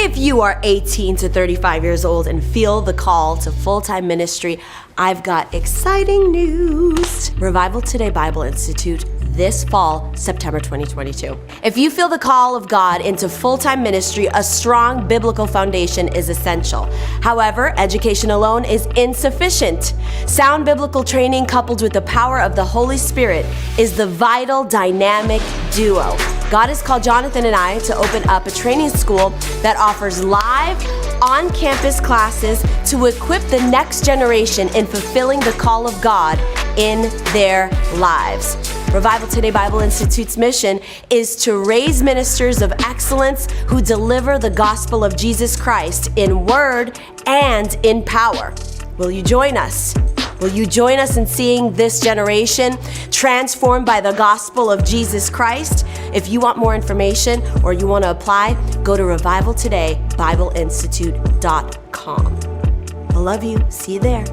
If you are 18 to 35 years old and feel the call to full-time ministry, I've got exciting news. Revival Today Bible Institute this fall, September 2022. If you feel the call of God into full-time ministry, a strong biblical foundation is essential. However, education alone is insufficient. Sound biblical training coupled with the power of the Holy Spirit is the vital dynamic duo. God has called Jonathan and I to open up a training school that offers live, on-campus classes to equip the next generation in fulfilling the call of God in their lives. Revival Today Bible Institute's mission is to raise ministers of excellence who deliver the gospel of Jesus Christ in word and in power. Will you join us? Will you join us in seeing this generation transformed by the gospel of Jesus Christ? If you want more information or you want to apply, go to revivaltodaybibleinstitute.com. I love you. See you there.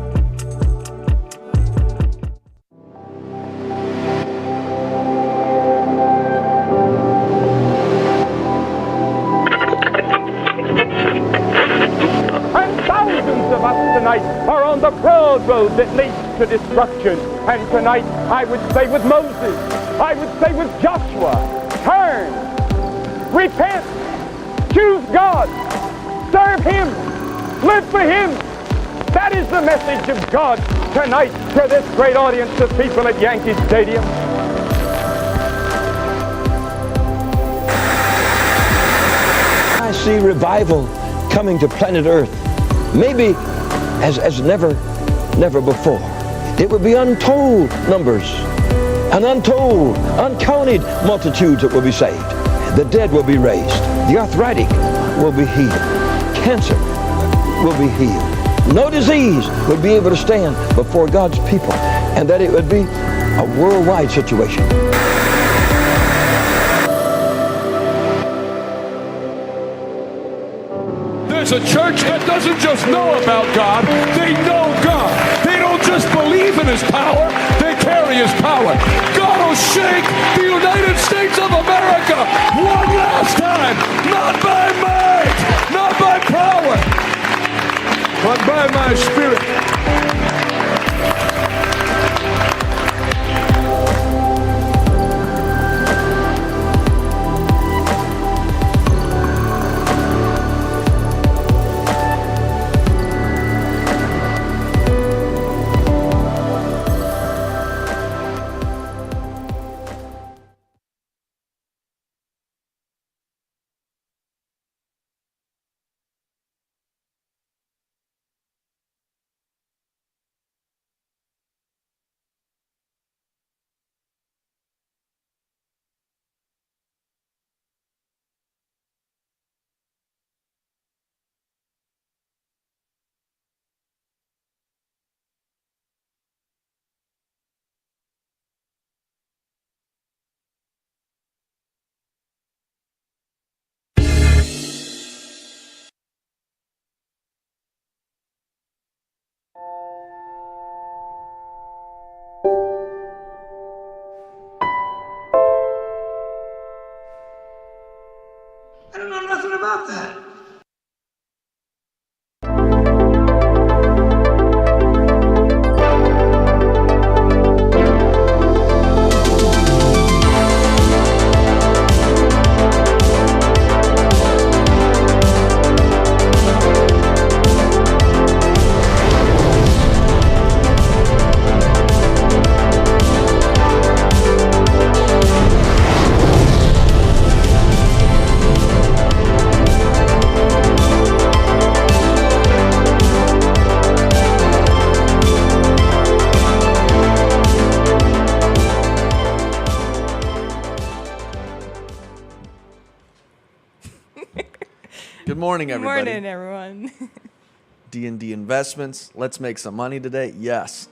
Tonight are on the broad road that leads to destruction. And tonight, I would say with Moses, I would say with Joshua, turn, repent, choose God, serve Him, live for Him. That is the message of God tonight to this great audience of people at Yankee Stadium. I see revival coming to planet Earth. Maybe as never before. It would be untold numbers, an untold, uncounted multitudes that will be saved. The dead will be raised. The arthritic will be healed. Cancer will be healed. No disease would be able to stand before God's people, and that it would be a worldwide situation. There's a church that doesn't just know about God, they know God. They don't just believe in His power, they carry His power. God will shake the United States of America one last time, not by might, not by power, but by my Spirit. I don't know nothing about that. Good morning, everybody. Good morning, everyone. D&D Investments. Let's make some money today. Yes.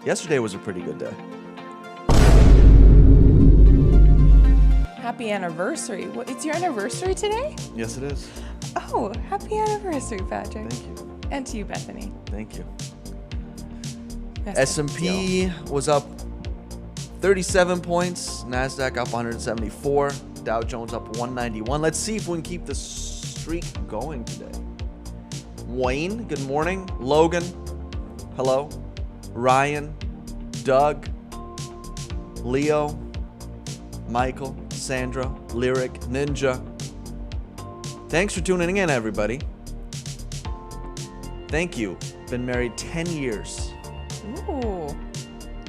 Yesterday was a pretty good day. Happy anniversary. What, it's your anniversary today? Yes, it is. Oh, happy anniversary, Patrick. Thank you. And to you, Bethany. Thank you. That's a S&P was up 37 points. NASDAQ up 174. Dow Jones up 191. Let's see if we can keep the streak going today. Wayne, good morning. Logan, hello. Ryan, Doug, Leo, Michael, Sandra, Lyric, Ninja. Thanks for tuning in, everybody. Thank you. Been married 10 years. Ooh.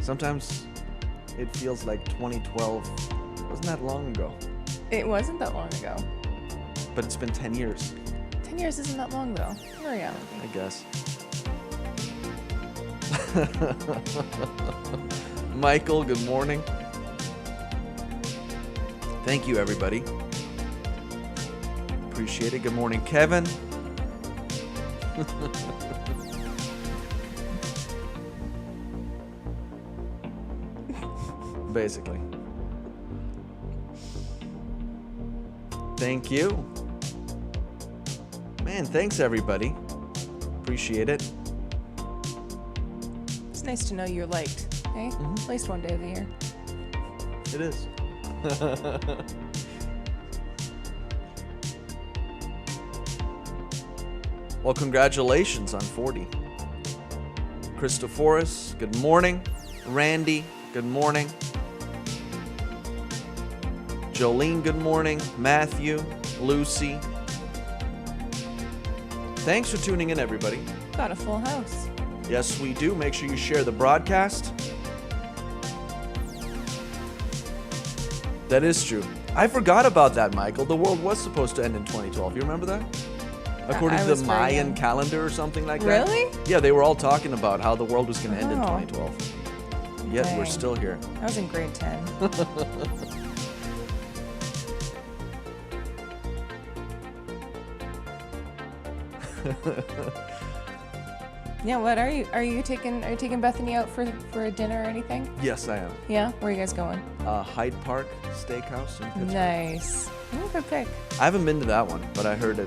Sometimes it feels like 2012 wasn't that long ago, It wasn't that long ago. but it's been 10 years, 10 years isn't that long, though, in reality. I guess. Michael, good morning. Thank you, everybody. Appreciate it. Good morning, Kevin. Basically. Thank you. Man, thanks, everybody. Appreciate it. It's nice to know you're liked, eh? At least one day of the year. It is. Well, congratulations on 40. Christophoris, good morning. Randy, good morning. Jolene, good morning. Matthew, Lucy. Thanks for tuning in, everybody. Got a full house. Yes, we do. Make sure you share the broadcast. That is true. I forgot about that, Michael. The world was supposed to end in 2012. You remember that? According to was the very Mayan young. calendar or something like that. Really? Yeah, they were all talking about how the world was going to end in Oh. 2012. Yet we're Dang. still here. I was in grade 10. Yeah, what are you taking Bethany out for a dinner or anything? Yes, I am. Yeah, where are you guys going? Hyde Park Steakhouse in Pittsburgh. Nice. Oh, good pick. I haven't been to that one, but I heard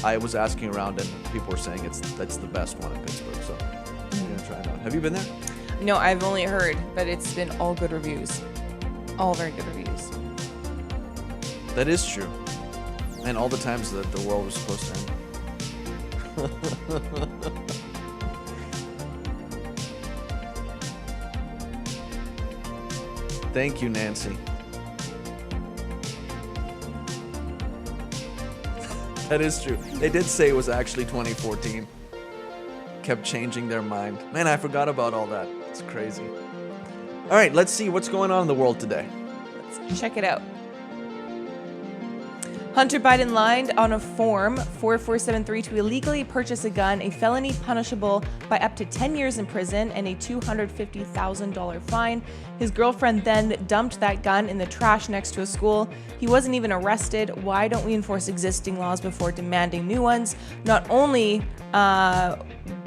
I was asking around and people were saying that's the best one in Pittsburgh, so I'm going to try it out. Have you been there? No, I've only heard, but it's been all good reviews. All very good reviews. That is true. And all the times that the world was supposed to end. Thank you, Nancy. That is true. They did say it was actually 2014. Kept changing their mind. Man, I forgot about all that. It's crazy. All right, let's see what's going on in the world today. Let's check it out. Hunter Biden lied on a form 4473 to illegally purchase a gun, a felony punishable by up to 10 years in prison and a $250,000 fine. His girlfriend then dumped that gun in the trash next to a school. He wasn't even arrested. Why don't we enforce existing laws before demanding new ones? Not only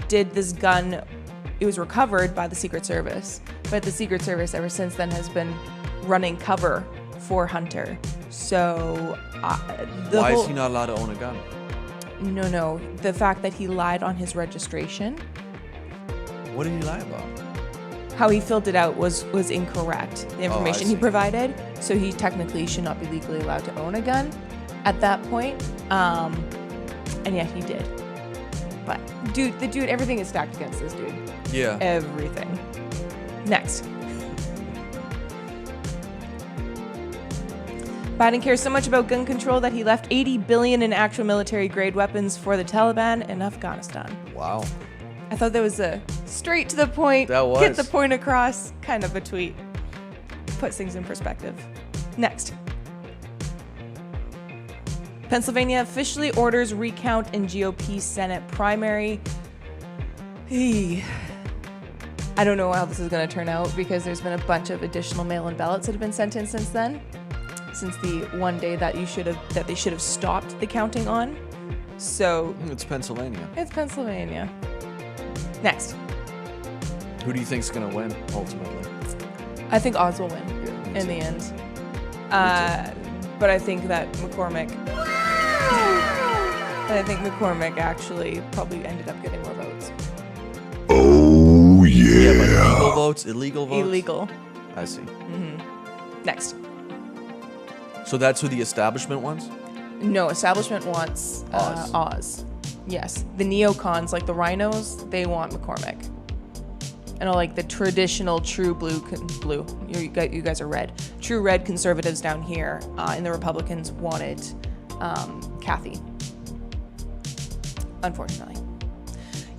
did this gun, it was recovered by the Secret Service, but the Secret Service ever since then has been running cover for Hunter. So Why is he not allowed to own a gun? No. The fact that he lied on his registration, What did he lie about? how he filled it out was incorrect. The information he see. provided, so he technically should not be legally allowed to own a gun at that point. And yet he did. But the dude, everything is stacked against this dude. Yeah. Everything. Next. Biden cares so much about gun control that he left $80 billion in actual military-grade weapons for the Taliban in Afghanistan. Wow. I thought that was a straight to the point, That was. get the point across kind of a tweet. Puts things in perspective. Next. Pennsylvania officially orders recount in GOP Senate primary. I don't know how this is going to turn out because there's been a bunch of additional mail-in ballots that have been sent in since then. Since the one day that they should have stopped the counting on. So It's Pennsylvania. it's Pennsylvania. Next. Who do you think's gonna win ultimately? I think Oz will win in the end. But I think that McCormick actually probably ended up getting more votes. Yeah, but illegal votes, illegal votes. Illegal. I see. Next. So that's who the establishment wants? No, establishment wants Oz. Yes. The neocons, like the rhinos, they want McCormick. And all like the traditional true blue, you guys are red. True red conservatives down here, and the Republicans wanted Kathy. Unfortunately.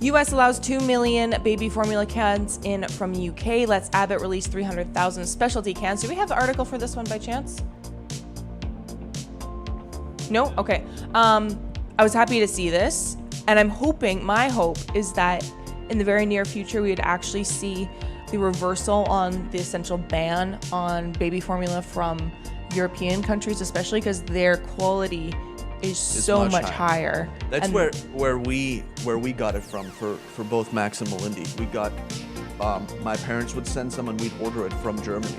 U.S. allows 2 million baby formula cans in from UK. Let's Abbott release 300,000 specialty cans. Do we have the article for this one by chance? No? Okay. I was happy to see this, and I'm hoping, my hope is that in the very near future, we would actually see the reversal on the essential ban on baby formula from European countries, especially because their quality is so much higher. That's where we got it from for both Max and Melindy. We got my parents would send some and we'd order it from Germany.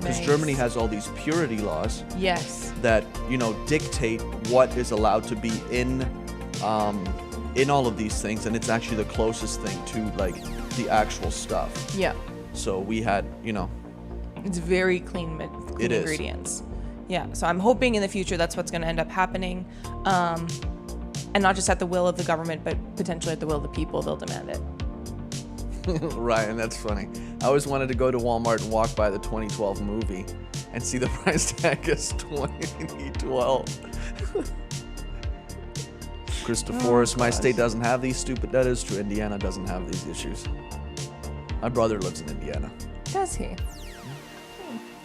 Because Germany has all these purity laws. Yes. That, dictate what is allowed to be in all of these things, and it's actually the closest thing to like the actual stuff. Yeah. So we had, it's very clean ingredients. Yeah. So I'm hoping in the future that's what's going to end up happening, and not just at the will of the government, but potentially at the will of the people. They'll demand it. Right, and that's funny. I always wanted to go to Walmart and walk by the 2012 movie and see the price tag as 2012. Christophorus, my state doesn't have these stupid. That is true. Indiana doesn't have these issues. My brother lives in Indiana. Does he? I've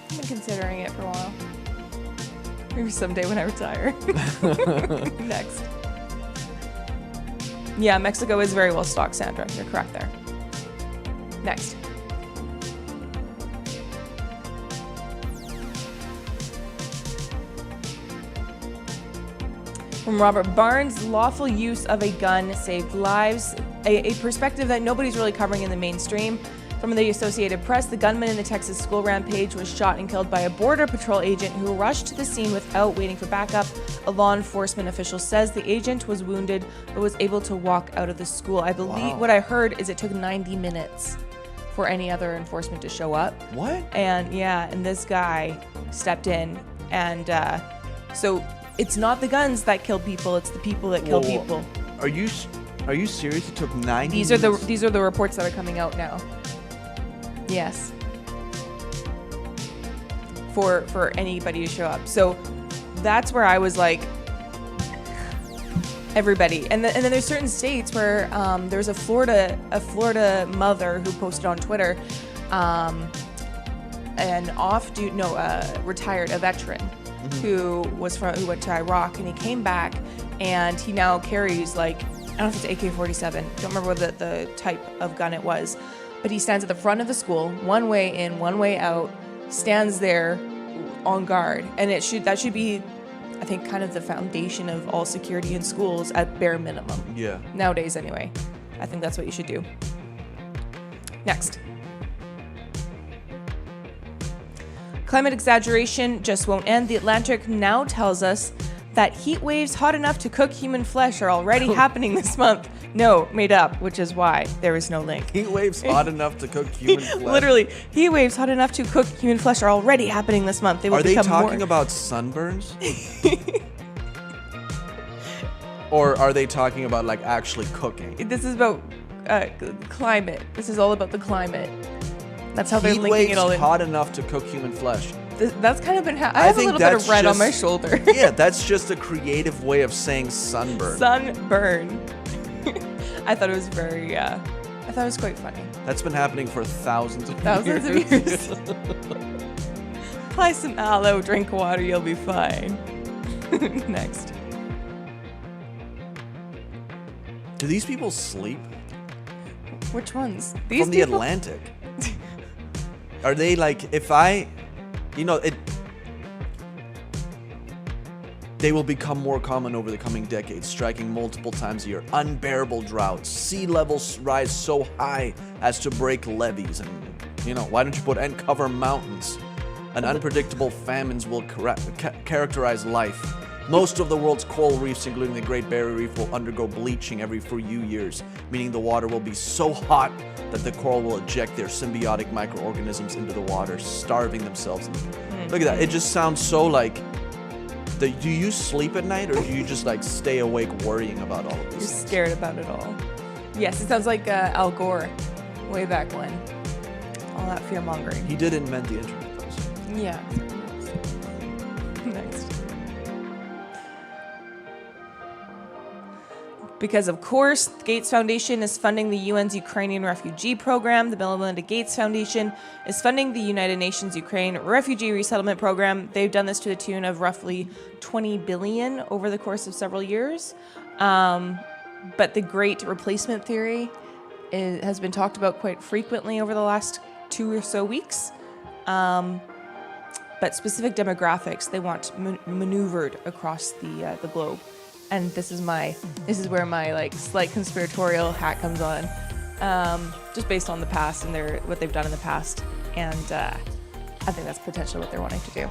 been considering it for a while. Maybe someday when I retire. Next. Yeah, Mexico is very well stocked, Sandra. You're correct there. Next. From Robert Barnes, lawful use of a gun saved lives. A perspective that nobody's really covering in the mainstream. From the Associated Press, the gunman in the Texas school rampage was shot and killed by a Border Patrol agent who rushed to the scene without waiting for backup. A law enforcement official says the agent was wounded but was able to walk out of the school. I believe what I heard is it took 90 minutes for any other enforcement to show up. What? And this guy stepped in, and so it's not the guns that kill people, it's the people that kill people. Are you serious? It took 90 These minutes? These are the reports that are coming out now. Yes. For anybody to show up. So that's where I was like, everybody. And then there's certain states where there's a Florida mother who posted on Twitter, retired, a veteran who went to Iraq, and he came back, and he now carries I don't know if it's AK-47. Don't remember what the type of gun it was. But he stands at the front of the school, one way in, one way out, stands there on guard. And that should be, I think, kind of the foundation of all security in schools at bare minimum. Yeah. Nowadays, anyway. I think that's what you should do. Next. Climate exaggeration just won't end. The Atlantic now tells us that heat waves hot enough to cook human flesh are already happening this month. No, made up, which is why there is no link. Heat waves hot enough to cook human flesh. Literally, heat waves hot enough to cook human flesh are already happening this month. Are they talking about sunburns? Or are they talking about actually cooking? This is about climate. This is all about the climate. That's how they're linking it all in. Heat waves hot enough to cook human flesh. That's kind of been I have a little bit of red on my shoulder. Yeah, that's just a creative way of saying sunburn. Sunburn. I thought it was quite funny. That's been happening for thousands of years. Apply some aloe, drink water, you'll be fine. Next. Do these people sleep? Which ones? From the Atlantic. Are they they will become more common over the coming decades, striking multiple times a year. Unbearable droughts, sea levels rise so high as to break levees, and why don't you put and cover mountains? And unpredictable famines will characterize life. Most of the world's coral reefs, including the Great Barrier Reef, will undergo bleaching every few years, meaning the water will be so hot that the coral will eject their symbiotic microorganisms into the water, starving themselves. Look at that. It just sounds so Do you sleep at night, or do you just like stay awake worrying about all of these You're things? scared about it all. Yes, it sounds like Al Gore, way back when. All that fear mongering. He did invent the internet, though. So. Yeah. Next. Because, of course, the Gates Foundation is funding the UN's Ukrainian refugee program. The Bill and Melinda Gates Foundation is funding the United Nations Ukraine refugee resettlement program. They've done this to the tune of roughly $20 billion over the course of several years. But the Great Replacement Theory has been talked about quite frequently over the last 2 or so weeks. But specific demographics they want maneuvered across the globe. And this is where my like slight conspiratorial hat comes on, just based on the past and what they've done in the past, and I think that's potentially what they're wanting to do.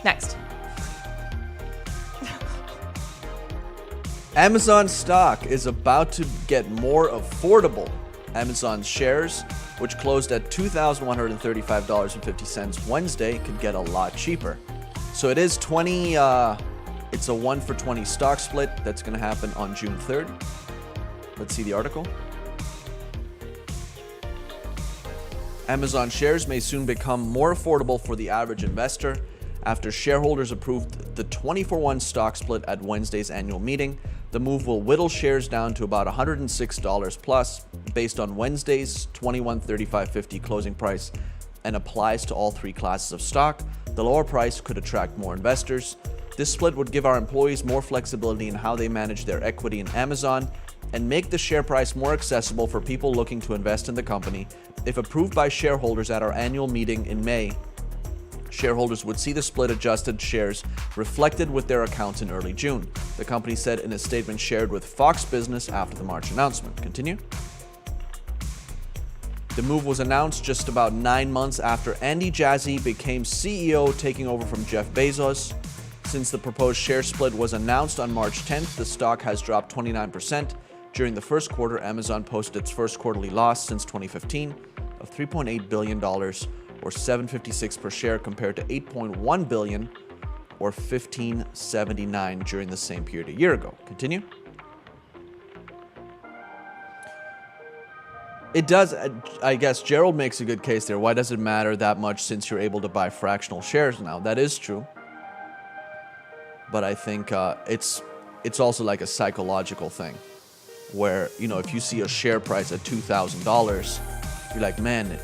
Next. Amazon stock is about to get more affordable. Amazon shares, which closed at $2,135.50 Wednesday, could get a lot cheaper. So it is it's a 1 for 20 stock split that's going to happen on June 3rd. Let's see the article. Amazon shares may soon become more affordable for the average investor after shareholders approved the 20-for-1 stock split at Wednesday's annual meeting. The move will whittle shares down to about $106 plus based on Wednesday's $21.35.50 closing price and applies to all three classes of stock. The lower price could attract more investors. This split would give our employees more flexibility in how they manage their equity in Amazon and make the share price more accessible for people looking to invest in the company. If approved by shareholders at our annual meeting in May, shareholders would see the split adjusted shares reflected with their accounts in early June, the company said in a statement shared with Fox Business after the March announcement. Continue. The move was announced just about 9 months after Andy Jassy became CEO, taking over from Jeff Bezos. Since the proposed share split was announced on March 10th, the stock has dropped 29%. During the first quarter, Amazon posted its first quarterly loss since 2015 of $3.8 billion or $7.56 per share compared to $8.1 billion or $15.79 during the same period a year ago. Continue. It does, I guess Gerald makes a good case there. Why does it matter that much since you're able to buy fractional shares now? That is true. But I think it's also like a psychological thing where, if you see a share price at $2,000, you're like, man,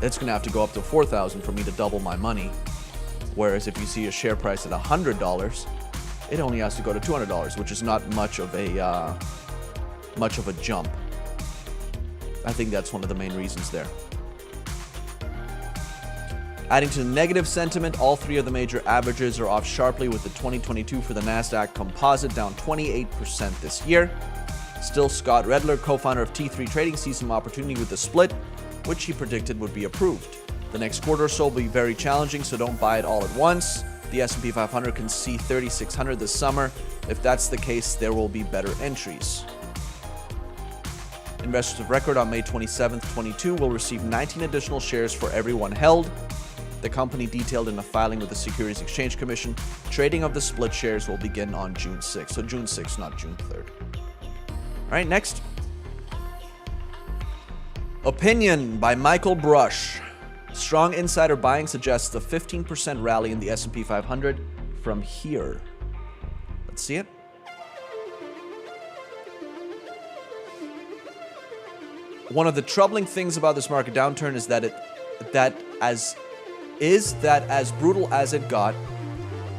it's going to have to go up to $4,000 for me to double my money. Whereas if you see a share price at $100, it only has to go to $200, which is not much of a jump. I think that's one of the main reasons there. Adding to the negative sentiment, all three of the major averages are off sharply, with the 2022 for the NASDAQ Composite down 28% this year. Still, Scott Redler, co-founder of T3 Trading, sees some opportunity with the split, which he predicted would be approved. The next quarter or so will be very challenging, so don't buy it all at once. The S&P 500 can see 3,600 this summer. If that's the case, there will be better entries. Investors of record on May 27th, 2022 will receive 19 additional shares for every one held. The company detailed in a filing with the Securities Exchange Commission, trading of the split shares will begin on June 6th. So June 6th, not June 3rd. All right, next. Opinion by Michael Brush. Strong insider buying suggests a 15% rally in the S&P 500 from here. Let's see it. One of the troubling things about this market downturn is that as brutal as it got,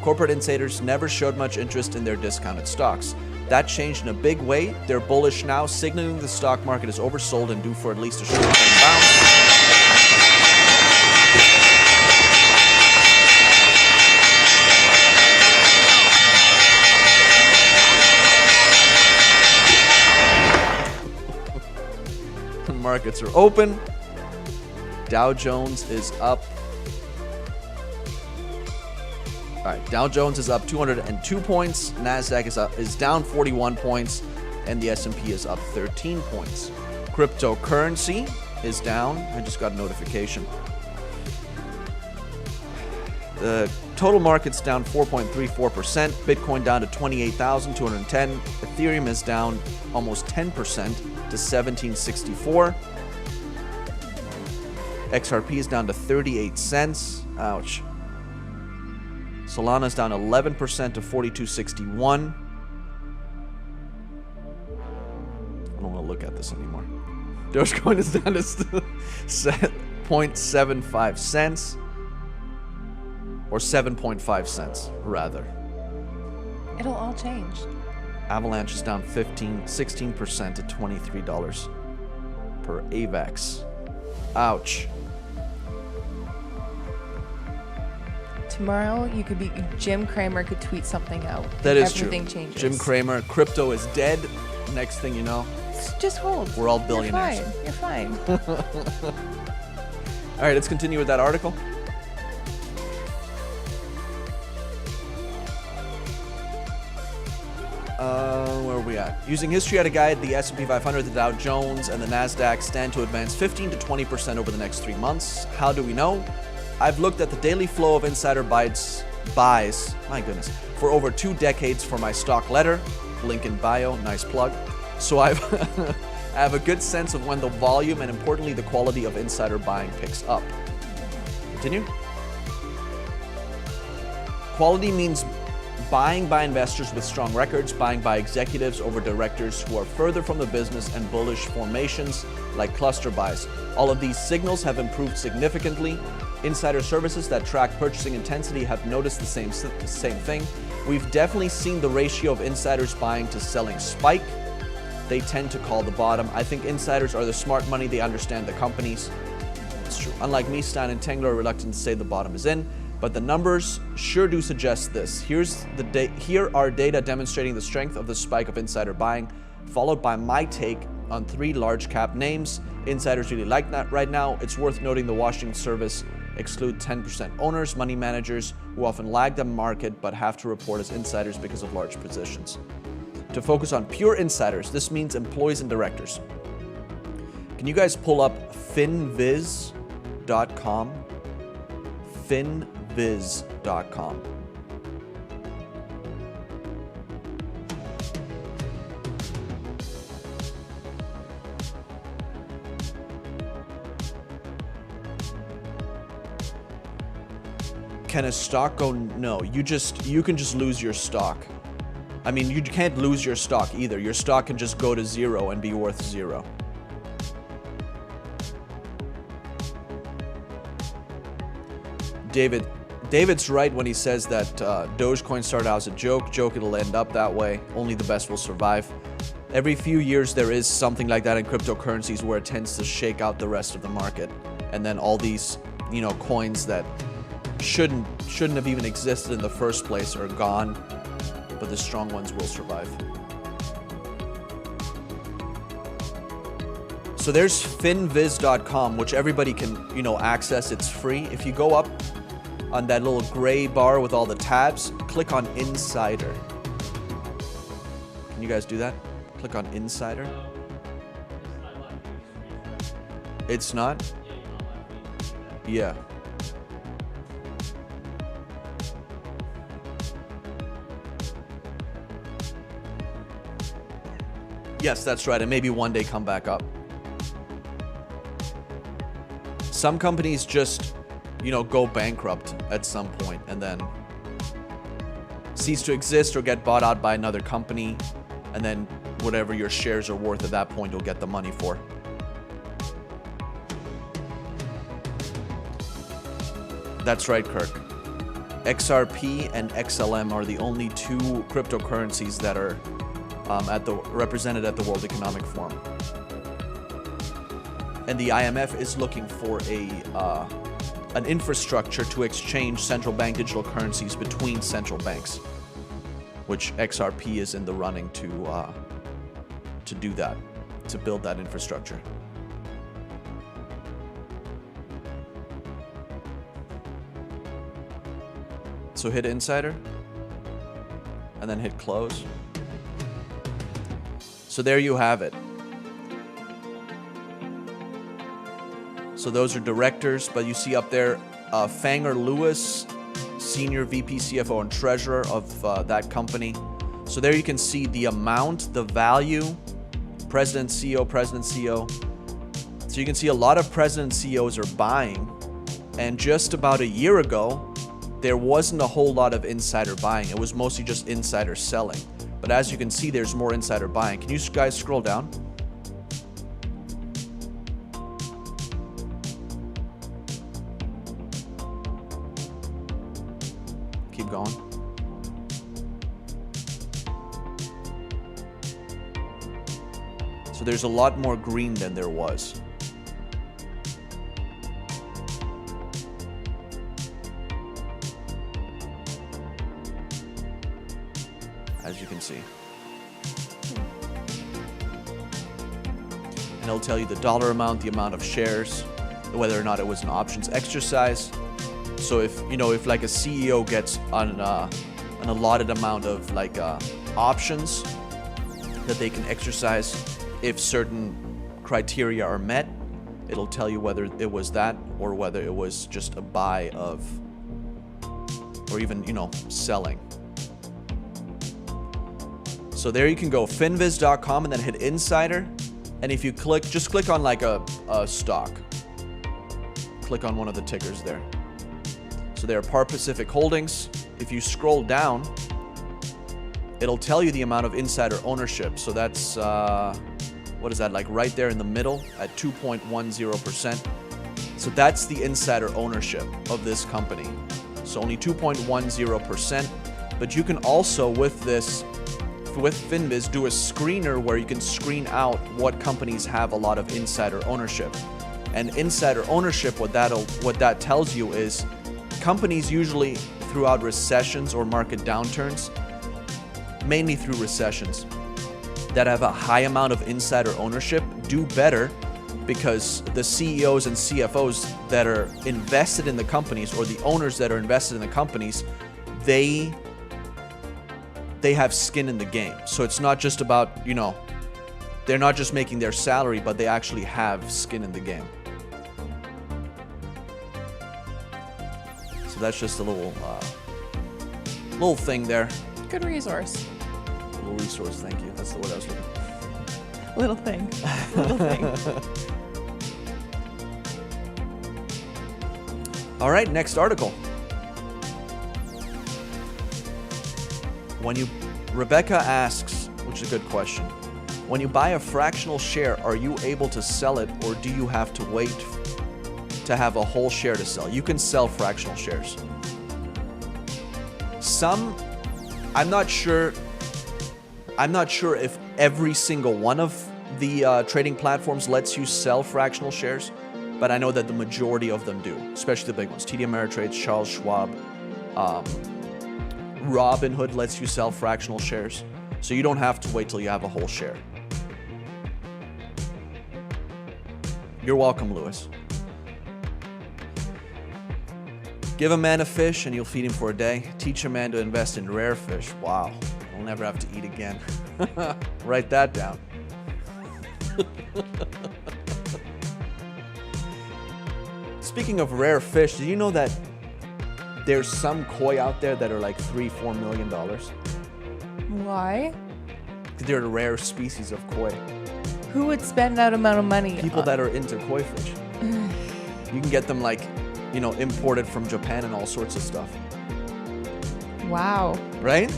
corporate insiders never showed much interest in their discounted stocks. That changed in a big way. They're bullish now, signaling the stock market is oversold and due for at least a short-term bounce. Markets are open. Dow Jones is up. All right, Dow Jones is up 202 points. NASDAQ is down 41 points, and the S&P is up 13 points. Cryptocurrency is down. I just got a notification. The total market's down 4.34%. Bitcoin down to 28,210. Ethereum is down almost 10% to 1764. XRP is down to 38 cents. Ouch. Solana's down 11% to 4261. I don't want to look at this anymore. Dogecoin is down to 0.75 cents. Or 7.5 cents, rather. It'll all change. Avalanche is down 16% to $23 per AVAX. Ouch. Tomorrow, Jim Cramer could tweet something out. That is Everything true. changes. Jim Cramer, crypto is dead. Next thing you know, Just hold. we're all billionaires. You're fine. All right, let's continue with that article. Where are we at? Using history at a guide, the S&P 500, the Dow Jones, and the NASDAQ stand to advance 15 to 20% over the next 3 months. How do we know? I've looked at the daily flow of insider buys, my goodness, for over 2 decades for my stock letter. Link in bio, nice plug. So I have a good sense of when the volume and importantly the quality of insider buying picks up. Continue. Quality means buying by investors with strong records, buying by executives over directors who are further from the business, and bullish formations like cluster buys. All of these signals have improved significantly. Insider services that track purchasing intensity have noticed the same thing. We've definitely seen the ratio of insiders buying to selling spike. They tend to call the bottom. I think insiders are the smart money. They understand the companies. It's true. Unlike me, Stein and Tengler are reluctant to say the bottom is in, but the numbers sure do suggest this. Here are data demonstrating the strength of the spike of insider buying, followed by my take on 3 large cap names insiders really like that right now. It's worth noting the Washington service exclude 10% owners, money managers who often lag the market but have to report as insiders because of large positions. To focus on pure insiders, this means employees and directors. Can you guys pull up finviz.com? finviz.com. Can a stock go? No, you can just lose your stock. I mean, you can't lose your stock either. Your stock can just go to 0 and be worth 0. David's right when he says that Dogecoin started out as a joke. It'll end up that way. Only the best will survive. Every few years there is something like that in cryptocurrencies where it tends to shake out the rest of the market, and then all these, coins that shouldn't have even existed in the first place are gone, but the strong ones will survive. So there's finviz.com, which everybody can, access. It's free. If you go up on that little gray bar with all the tabs, click on Insider. Can you guys do that? Click on Insider. It's not? Yeah. Yes, that's right. And maybe one day come back up. Some companies just, go bankrupt at some point and then cease to exist or get bought out by another company, and then whatever your shares are worth at that point, you'll get the money for. That's right, Kirk. XRP and XLM are the only 2 cryptocurrencies that are represented at the World Economic Forum. And the IMF is looking for an infrastructure to exchange central bank digital currencies between central banks, which XRP is in the running to do that, to build that infrastructure. So hit Insider, and then hit Close. So there you have it. So those are directors, but you see up there, Fanger Lewis Senior VP, CFO, and Treasurer of that company. So there you can see the amount, the value, President, CEO. So you can see a lot of President CEOs are buying. And just about a year ago, there wasn't a whole lot of insider buying. It was mostly just insider selling. But as you can see, there's more insider buying. Can you guys scroll down? Keep going. So there's a lot more green than there was. As you can see. And it'll tell you the dollar amount, the amount of shares, whether or not it was an options exercise. So if like a CEO gets on an allotted amount of like options that they can exercise, if certain criteria are met, it'll tell you whether it was that or whether it was just a buy of, or even, selling. So there you can go finviz.com and then hit insider. And if you just click on like a stock. Click on one of the tickers there. So there are Par Pacific Holdings. If you scroll down, it'll tell you the amount of insider ownership. So that's, what is that, like right there in the middle at 2.10%. So that's the insider ownership of this company. So only 2.10%. But you can also, with FinViz, do a screener where you can screen out what companies have a lot of insider ownership. And insider ownership, what that tells you is companies usually throughout recessions or market downturns, mainly through recessions, that have a high amount of insider ownership do better because the CEOs and CFOs that are invested in the companies, or the owners that are invested in the companies, they have skin in the game. So it's not just about, they're not just making their salary, but they actually have skin in the game. So that's just a little thing there. Good resource. Little resource, thank you. That's the word I was looking for. Little thing. Little thing. All right, next article. Rebecca asks, which is a good question. When you buy a fractional share, are you able to sell it, or do you have to wait to have a whole share to sell? You can sell fractional shares. I'm not sure if every single one of the trading platforms lets you sell fractional shares, but I know that the majority of them do, especially the big ones. TD Ameritrade, Charles Schwab, Robinhood lets you sell fractional shares, so you don't have to wait till you have a whole share. You're welcome, Lewis. Give a man a fish and you'll feed him for a day. Teach a man to invest in rare fish. Wow, I'll never have to eat again. Write that down. Speaking of rare fish, did you know that there's some koi out there that are like $3-4 million? Why? They're a rare species of koi. Who would spend that amount of money? People that are into koi fish. You can get them like, imported from Japan and all sorts of stuff. Wow. Right?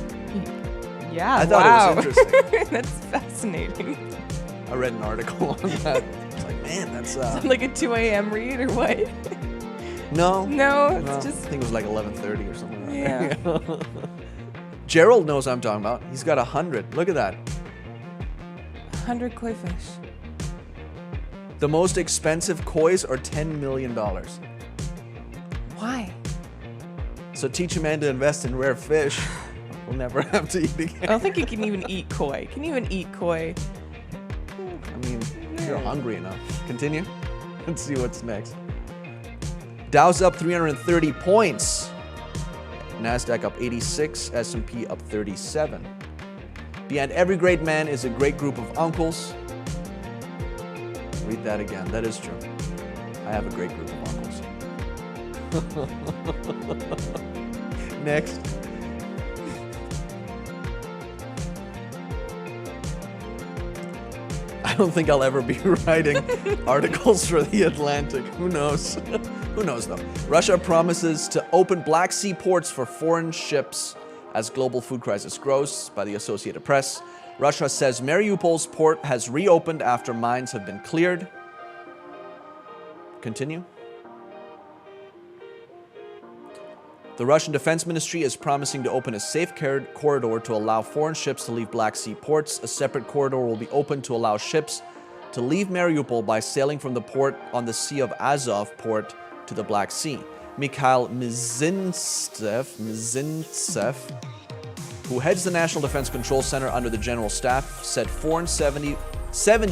Yeah, I thought it was interesting. That's fascinating. I read an article on that. It's like, man, that's... like a 2 a.m. read or what? No, it's just... I think it was like 11:30 or something. Like Yeah. that. Gerald knows what I'm talking about. He's got 100. Look at that. 100 koi fish. The most expensive kois are $10 million. Why? So teach a man to invest in rare fish. We'll never have to eat again. I don't think you can even eat koi. Can you even eat koi? I mean, you're hungry enough. Continue. Let's see what's next. Dow's up 330 points. NASDAQ up 86. S&P up 37. Behind every great man is a great group of uncles. Read that again. That is true. I have a great group of uncles. Next. I don't think I'll ever be writing articles for The Atlantic. Who knows? Who knows, though? Russia promises to open Black Sea ports for foreign ships as global food crisis grows, by the Associated Press. Russia says Mariupol's port has reopened after mines have been cleared. Continue. The Russian Defense Ministry is promising to open a safe corridor to allow foreign ships to leave Black Sea ports. A separate corridor will be opened to allow ships to leave Mariupol by sailing from the port on the Sea of Azov port to the Black Sea. Mikhail Mizintsev, who heads the National Defense Control Center under the General Staff, said 70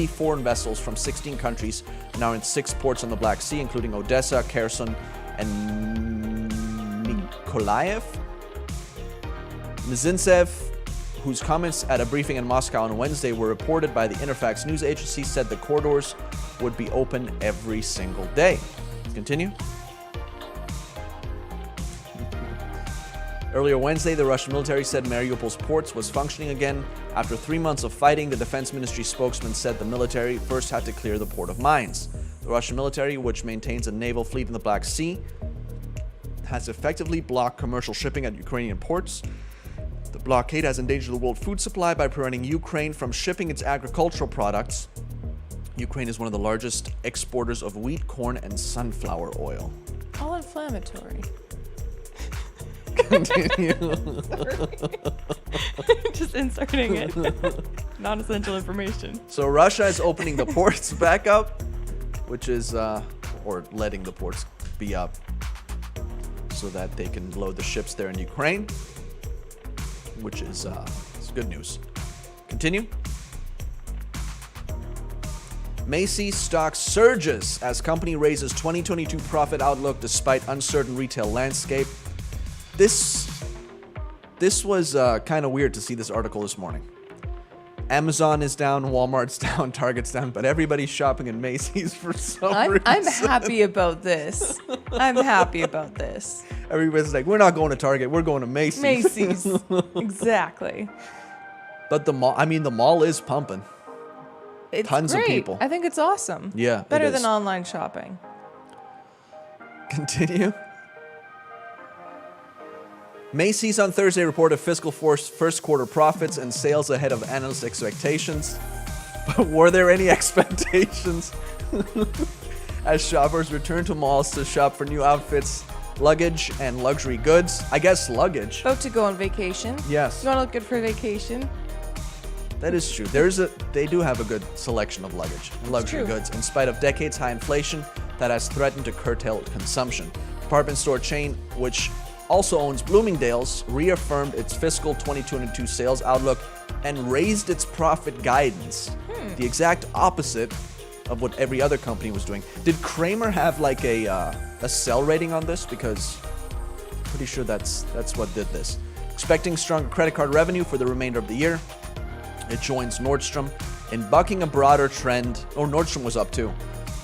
foreign vessels from 16 countries are now in 6 ports on the Black Sea, including Odessa, Kherson, and Nikolaev. Mizintsev, whose comments at a briefing in Moscow on Wednesday were reported by the Interfax news agency, said the corridors would be open every single day. Continue. Earlier Wednesday, the Russian military said Mariupol's ports was functioning again. After 3 months of fighting, the defense ministry spokesman said the military first had to clear the port of mines. The Russian military, which maintains a naval fleet in the Black Sea, has effectively blocked commercial shipping at Ukrainian ports. The blockade has endangered the world food supply by preventing Ukraine from shipping its agricultural products. Ukraine is one of the largest exporters of wheat, corn, and sunflower oil. All inflammatory. Continue. Just inserting it. Non-essential information. So Russia is opening the ports back up, which is, or letting the ports be up so that they can load the ships there in Ukraine, which is it's good news. Continue. Macy's stock surges as company raises 2022 profit outlook despite uncertain retail landscape. This was kind of weird to see this article this morning. Amazon is down, Walmart's down, Target's down, but everybody's shopping at Macy's for some reason. I'm happy about this. I'm happy about this. Everybody's like, we're not going to Target, we're going to Macy's. Macy's. Exactly. But the mall is pumping. It's Tons great. of people. I think it's awesome. Yeah, it Better is. than online shopping. Continue. Macy's on Thursday reported fiscal first quarter profits and sales ahead of analyst expectations. But were there any expectations? As shoppers return to malls to shop for new outfits, luggage, and luxury goods. I guess luggage. About to go on vacation. Yes. You want to look good for vacation? That is true. They do have a good selection of luggage and luxury true. goods in spite of decades high inflation that has threatened to curtail consumption. Department store chain, which also owns Bloomingdale's, reaffirmed its fiscal 2022 sales outlook and raised its profit guidance. The exact opposite of what every other company was doing. Did Kramer have like a sell rating on this? Because I'm pretty sure that's what did this. Expecting stronger credit card revenue for the remainder of the year. It joins Nordstrom in bucking a broader trend, or Nordstrom was up too,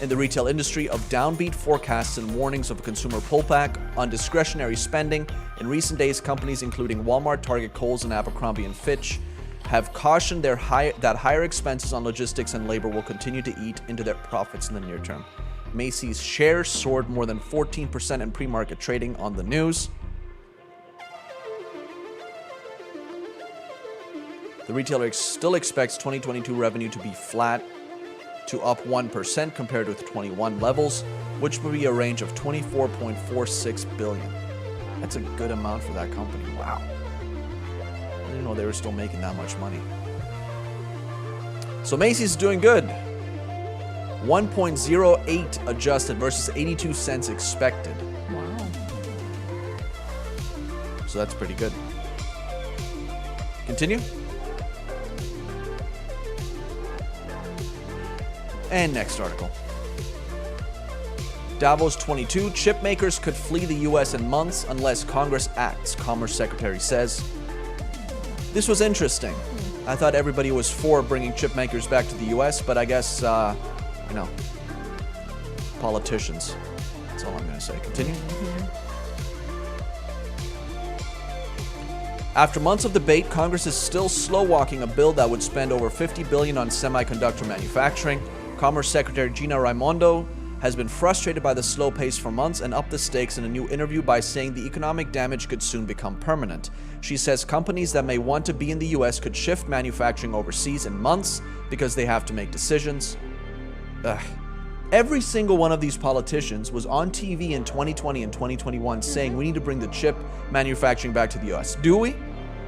in the retail industry of downbeat forecasts and warnings of a consumer pullback on discretionary spending. In recent days, companies including Walmart, Target, Kohl's, and Abercrombie & Fitch have cautioned that higher expenses on logistics and labor will continue to eat into their profits in the near term. Macy's shares soared more than 14% in pre-market trading on the news. The retailer still expects 2022 revenue to be flat to up 1% compared with 21 levels, which would be a range of $24.46 billion. That's a good amount for that company. Wow. I didn't know they were still making that much money. So Macy's is doing good. 1.08 adjusted versus 82 cents expected. Wow. So that's pretty good. Continue. And next article. Davos 22, chip makers could flee the U.S. in months unless Congress acts, Commerce Secretary says. This was interesting. I thought everybody was for bringing chip makers back to the U.S., but I guess, politicians. That's all I'm going to say. Continue. After months of debate, Congress is still slow-walking a bill that would spend over $50 billion on semiconductor manufacturing. Commerce Secretary Gina Raimondo has been frustrated by the slow pace for months and upped the stakes in a new interview by saying the economic damage could soon become permanent. She says companies that may want to be in the US could shift manufacturing overseas in months because they have to make decisions. Every single one of these politicians was on TV in 2020 and 2021 saying we need to bring the chip manufacturing back to the US. Do we?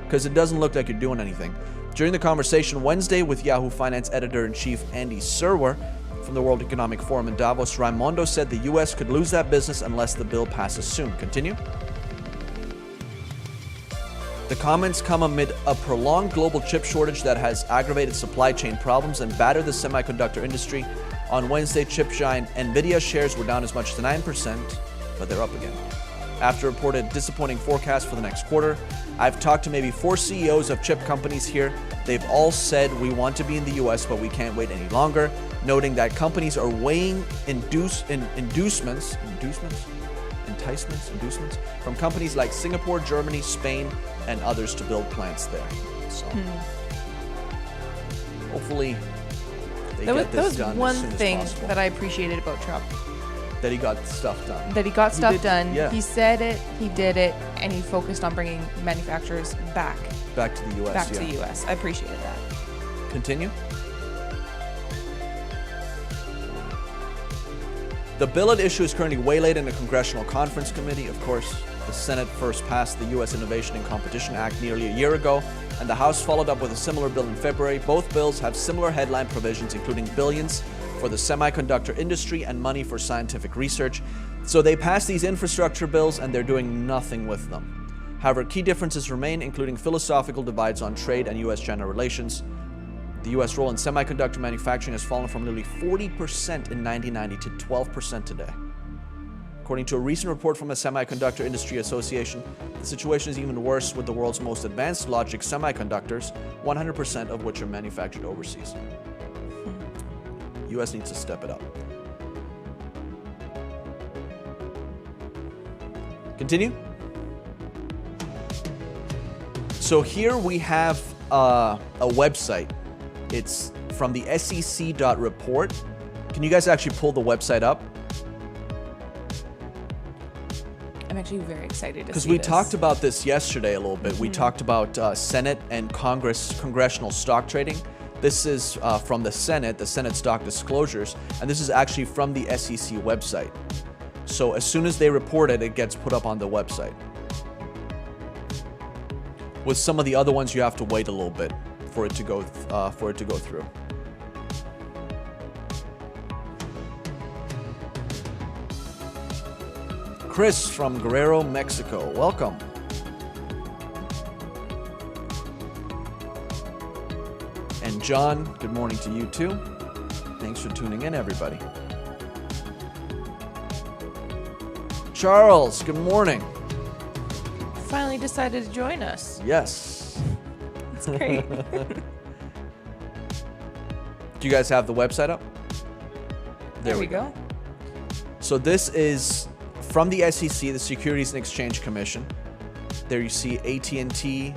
Because it doesn't look like you're doing anything. During the conversation Wednesday with Yahoo Finance editor-in-chief Andy Serwer from the World Economic Forum in Davos, Raimondo said the US could lose that business unless the bill passes soon. Continue. The comments come amid a prolonged global chip shortage that has aggravated supply chain problems and battered the semiconductor industry. On Wednesday, chip giant Nvidia shares were down as much as 9%, but they're up again. After reported disappointing forecast for the next quarter, I've talked to maybe 4 CEOs of chip companies here. They've all said we want to be in the US, but we can't wait any longer, noting that companies are weighing inducements from companies like Singapore, Germany, Spain, and others to build plants there. So hopefully they get this done as soon as possible. That was one thing that I appreciated about Trump. That he got stuff done. That he got stuff done. Yeah. He said it, he did it, and he focused on bringing manufacturers back to the US. To the US. I appreciated that. Continue. The bill at issue is currently waylaid in a Congressional Conference Committee. Of course, the Senate first passed the U.S. Innovation and Competition Act nearly a year ago, and the House followed up with a similar bill in February. Both bills have similar headline provisions, including billions for the semiconductor industry and money for scientific research. So they passed these infrastructure bills, and they're doing nothing with them. However, key differences remain, including philosophical divides on trade and U.S.-China relations. The U.S. role in semiconductor manufacturing has fallen from nearly 40% in 1990 to 12% today. According to a recent report from the Semiconductor Industry Association, the situation is even worse with the world's most advanced logic semiconductors, 100% of which are manufactured overseas. U.S. needs to step it up. Continue. So here we have a website. It's from the SEC.report. Can you guys actually pull the website up? I'm actually very excited to see Because we this. talked about this yesterday a little bit. We talked about Senate and Congressional stock trading. This is from the Senate stock disclosures, and this is actually from the SEC website. So as soon as they report it, it gets put up on the website. With some of the other ones, you have to wait a little bit for it to go through. Chris from Guerrero, Mexico. Welcome. And John, good morning to you too. Thanks for tuning in, everybody. Charles, good morning. Finally decided to join us. Yes. That's great. Do you guys have the website up? There we go. So this is from the SEC, the Securities and Exchange Commission. There you see AT&T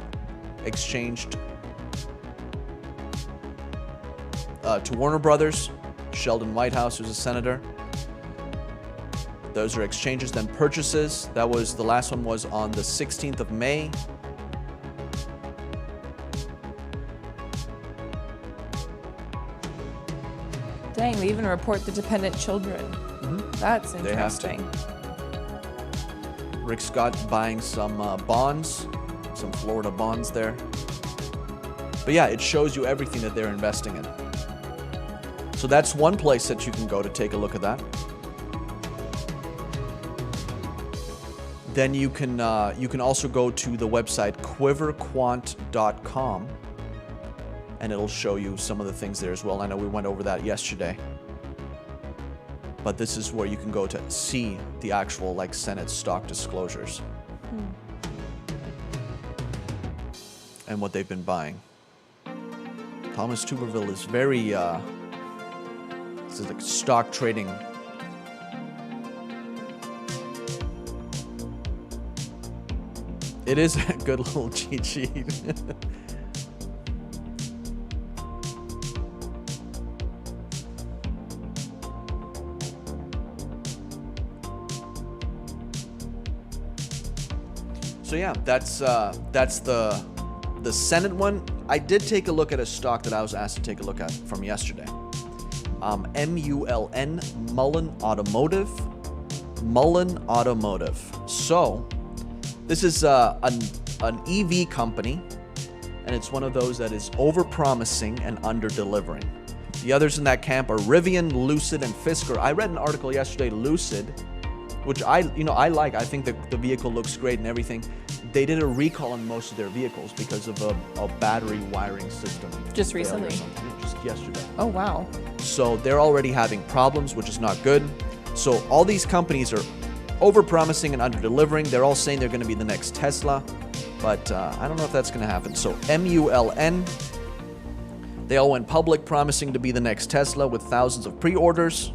exchanged to Warner Brothers, Sheldon Whitehouse, who's a senator. Those are exchanges. Then purchases. That was, the last one was on the 16th of May. Dang, they even report the dependent children. That's interesting. Rick Scott buying some bonds, some Florida bonds there. But yeah, it shows you everything that they're investing in. So that's one place that you can go to take a look at that. Then you can also go to the website quiverquant.com, and it'll show you some of the things there as well. I know we went over that yesterday. But this is where you can go to see the actual Senate stock disclosures and what they've been buying. Thomas Tuberville is very this is like stock trading. It is a good little cheat sheet. So yeah, that's the Senate one. I did take a look at a stock that I was asked to take a look at from yesterday. MULN, Mullen Automotive. Mullen Automotive. So this is an EV company, and it's one of those that is over-promising and under-delivering. The others in that camp are Rivian, Lucid, and Fisker. I read an article yesterday, Lucid, which I like. I think the vehicle looks great and everything. They did a recall on most of their vehicles because of a battery wiring system. Just recently? Just yesterday. Oh, wow. So they're already having problems, which is not good. So all these companies are over-promising and under-delivering. They're all saying they're going to be the next Tesla, but I don't know if that's going to happen. So MULN, they all went public promising to be the next Tesla with thousands of pre-orders.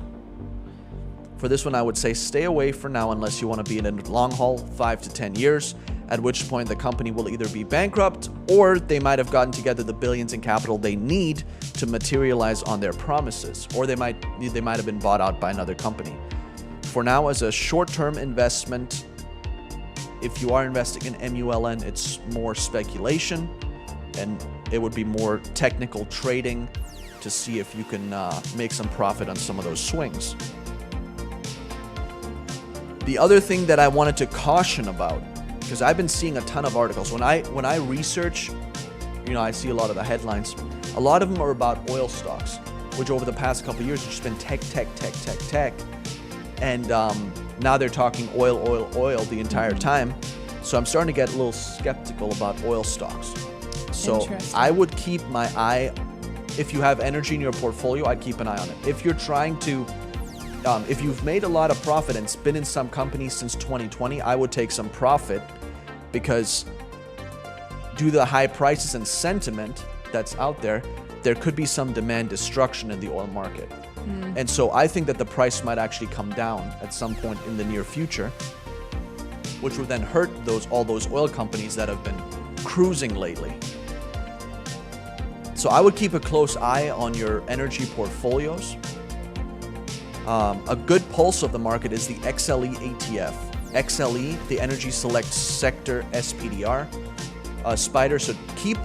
For this one, I would say stay away for now unless you want to be in a long haul, 5 to 10 years, at which point the company will either be bankrupt or they might have gotten together the billions in capital they need to materialize on their promises, or they might have been bought out by another company. For now, as a short-term investment, if you are investing in MULN, it's more speculation, and it would be more technical trading to see if you can make some profit on some of those swings. The other thing that I wanted to caution about, because I've been seeing a ton of articles. When I research, I see a lot of the headlines. A lot of them are about oil stocks, which over the past couple of years have just been tech. And now they're talking oil the entire time. So I'm starting to get a little skeptical about oil stocks. So I would keep my eye, if you have energy in your portfolio, I'd keep an eye on it. If you're trying to, if you've made a lot of profit and been in some companies since 2020, I would take some profit, because due to the high prices and sentiment that's out there, there could be some demand destruction in the oil market. And so I think that the price might actually come down at some point in the near future, which would then hurt all those oil companies that have been cruising lately. So I would keep a close eye on your energy portfolios. A good pulse of the market is the XLE ETF. XLE, the Energy Select Sector SPDR. Spider, so keep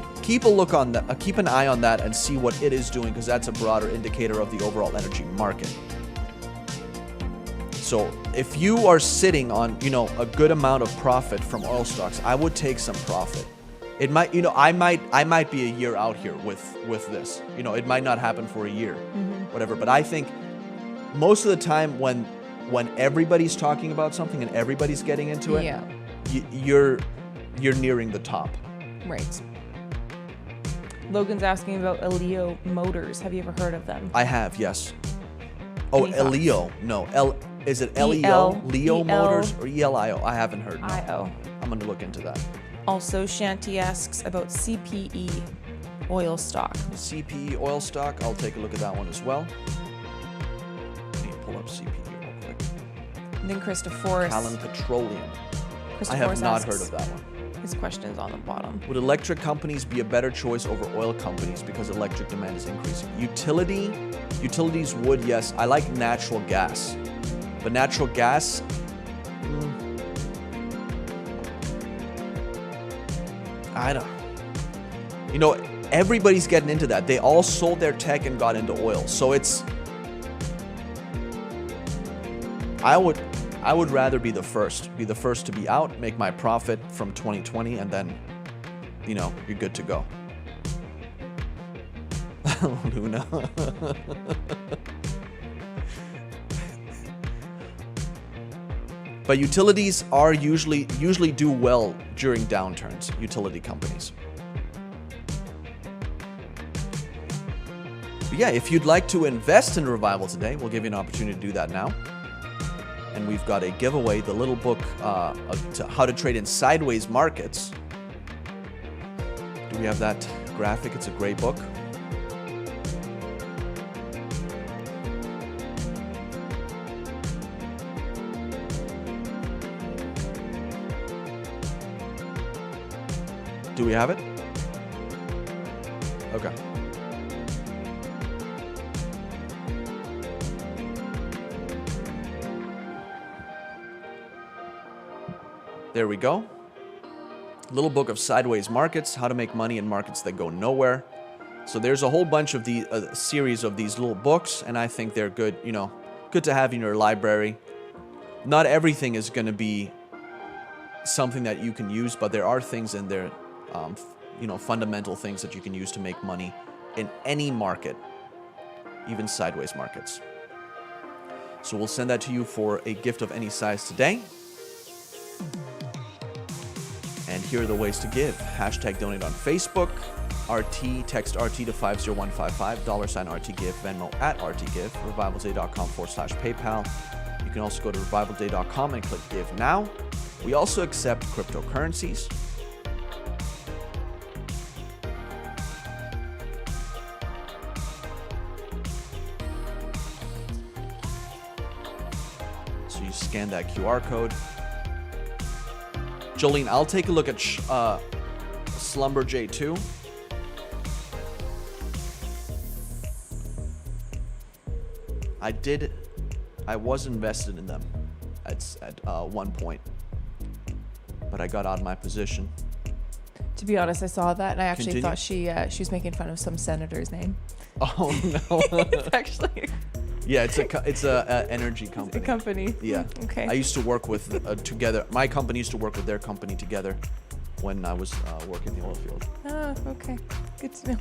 a look on that, keep an eye on that and see what it is doing, because that's a broader indicator of the overall energy market. So if you are sitting on, a good amount of profit from oil stocks, I would take some profit. It might, I might be a year out here with this. It might not happen for a year, whatever. But I think most of the time when everybody's talking about something and everybody's getting into it, you're nearing the top. Right. Logan's asking about Elio Motors. Have you ever heard of them? I have, yes. Oh, Elio. No. Is it Leo? E-L, Leo E-L. Motors or ELIO? I haven't heard. No. I-O. I'm going to look into that. Also, Shanti asks about CPE oil stock. CPE oil stock. I'll take a look at that one as well. Let me pull up CPE real quick. And then Christopher. Callan Petroleum. I have not heard of that one. His question's on the bottom. Would electric companies be a better choice over oil companies because electric demand is increasing? Utilities would, yes. I like natural gas. But natural gas, I don't. Everybody's getting into that. They all sold their tech and got into oil. So I would rather be the first to be out, make my profit from 2020, and then, you're good to go. Luna. But utilities are usually do well during downturns, utility companies. But yeah, if you'd like to invest in Revival today, we'll give you an opportunity to do that now. And we've got a giveaway, the little book, How to Trade in Sideways Markets. Do we have that graphic? It's a great book. Do we have it? Okay. There we go. Little book of sideways markets, how to make money in markets that go nowhere. So there's a whole bunch of the series of these little books, and I think they're good, good to have in your library. Not everything is going to be something that you can use, but there are things in there, fundamental things that you can use to make money in any market, even sideways markets. So we'll send that to you for a gift of any size today. And here are the ways to give. Hashtag donate on Facebook. RT, text RT to 50155, $RT give, Venmo at RT give, revivalday.com/PayPal. You can also go to revivalday.com and click Give Now. We also accept cryptocurrencies. So you scan that QR code. Jolene, I'll take a look at Slumber J2. I was invested in them at one point, but I got out of my position. To be honest, I saw that and I actually Continue. thought she was making fun of some senator's name. Oh no! It's actually Yeah, it's a energy company. a company. Yeah. Okay. I used to work with together. My company used to work with their company together when I was working in the oil field. Oh, okay. Good to know.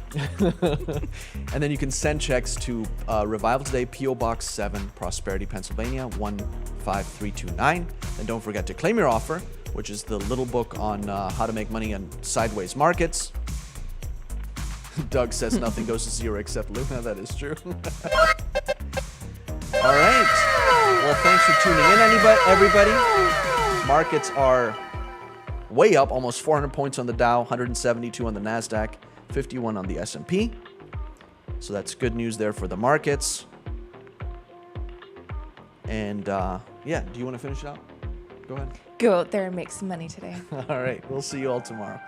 And then you can send checks to Revival Today, P.O. Box 7, Prosperity, Pennsylvania, 15329. And don't forget to claim your offer, which is the little book on how to make money on sideways markets. Doug says nothing goes to zero except Luna. That is true. All right. Well, thanks for tuning in, everybody. Markets are way up, almost 400 points on the Dow, 172 on the NASDAQ, 51 on the S&P. So that's good news there for the markets. And do you want to finish it out? Go ahead. Go out there and make some money today. All right. We'll see you all tomorrow.